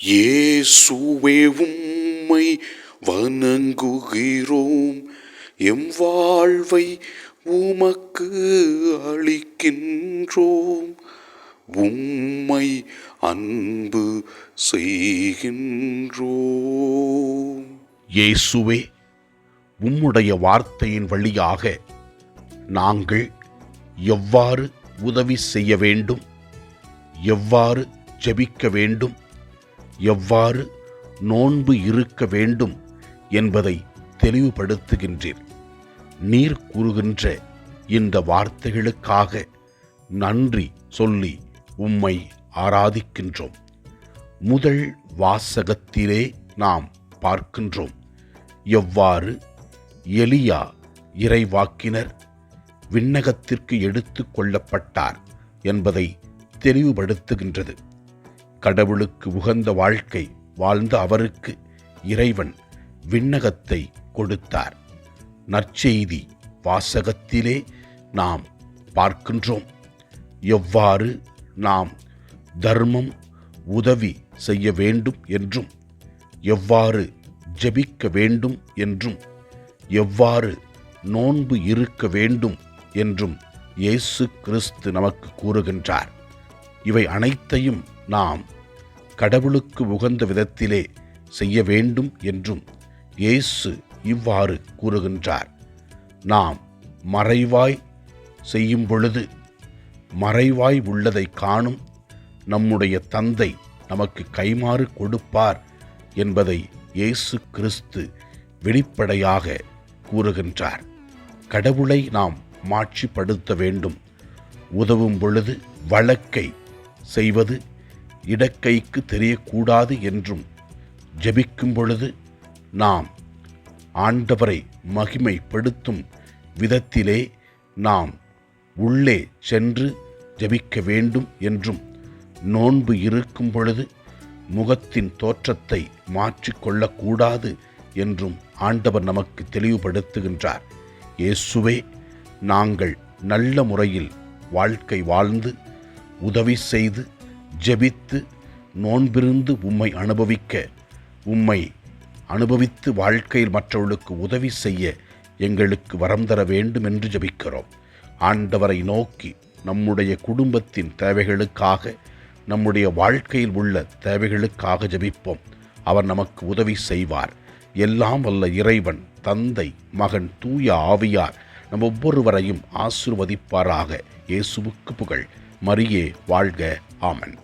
இயேசுவே உம்மை வணங்குகிறோம், எம் வாழ்வை உமக்கு அளிக்கின்றோம், உம்மை அன்பு செய்கின்றோம். இயேசுவே, உம்முடைய வார்த்தையின் வழியாக நாங்கள் எவ்வாறு உதவி செய்ய வேண்டும், எவ்வாறு ஜெபிக்க வேண்டும், எவ்வாறு நோன்பு இருக்க வேண்டும் என்பதை தெளிவுபடுத்துகின்றீர். நீர் கூறுகின்ற இந்த வார்த்தைகளுக்காக நன்றி சொல்லி உம்மை ஆராதிக்கின்றோம். முதல் வாசகத்திலே நாம் பார்க்கின்றோம் எவ்வாறு எலியா இறைவாக்கினர் விண்ணகத்திற்கு எடுத்து கொள்ளப்பட்டார் என்பதை தெளிவுபடுத்துகின்றது. கடவுளுக்கு உகந்த வாழ்க்கை வாழ்ந்த அவருக்கு இறைவன் விண்ணகத்தை கொடுத்தார். நற்செய்தி வாசகத்திலே நாம் பார்க்கின்றோம் எவ்வாறு நாம் தர்மம் உதவி செய்ய வேண்டும் என்றும், எவ்வாறு ஜெபிக்க வேண்டும் என்றும், எவ்வாறு நோன்பு இருக்க வேண்டும் என்றும் இயேசு கிறிஸ்து நமக்கு கூறுகின்றார். இவை அனைத்தையும் நாம் கடவுளுக்கு உகந்த விதத்திலே செய்ய வேண்டும் என்றும் இயேசு இவ்வாறு கூறுகின்றார். நாம் மறைவாய் செய்யும் பொழுது மறைவாய் உள்ளதை காணும் நம்முடைய தந்தை நமக்கு கைமாறு கொடுப்பார் என்பதை இயேசு கிறிஸ்து வெளிப்படையாக கூறுகின்றார். கடவுளை நாம் மாட்சிப்படுத்த வேண்டும். உதவும் பொழுது வழக்கை செய்வது இடக்கைக்கு தெரியக்கூடாது என்றும், ஜெபிக்கும் பொழுது நாம் ஆண்டவரை மகிமைப்படுத்தும் விதத்திலே நாம் உள்ளே சென்று ஜெபிக்க வேண்டும் என்றும், நோன்பு இருக்கும் பொழுது முகத்தின் தோற்றத்தை மாற்றிக்கொள்ளக்கூடாது என்றும் ஆண்டவர் நமக்கு தெளிவுபடுத்துகின்றார். இயேசுவே, நாங்கள் நல்ல முறையில் வாழ்க்கை வாழ்ந்து உதவி செய்து ஜெபித்து நோன்பிருந்து உம்மை அனுபவித்து வாழ்க்கையில் மற்றவர்களுக்கு உதவி செய்ய எங்களுக்கு வரம் தர வேண்டும் என்று ஜெபிக்கிறோம். ஆண்டவரை நோக்கி நம்முடைய குடும்பத்தின் தேவைகளுக்காக, நம்முடைய வாழ்க்கையில் உள்ள தேவைகளுக்காக ஜெபிப்போம். அவர் நமக்கு உதவி செய்வார். எல்லாம் வல்ல இறைவன், தந்தை, மகன், தூய ஆவியார் நம் ஒவ்வொருவரையும் ஆசீர்வதிப்பாராக. இயேசுவுக்கு புகழ். மரியே வாழ்க. ஆமென்.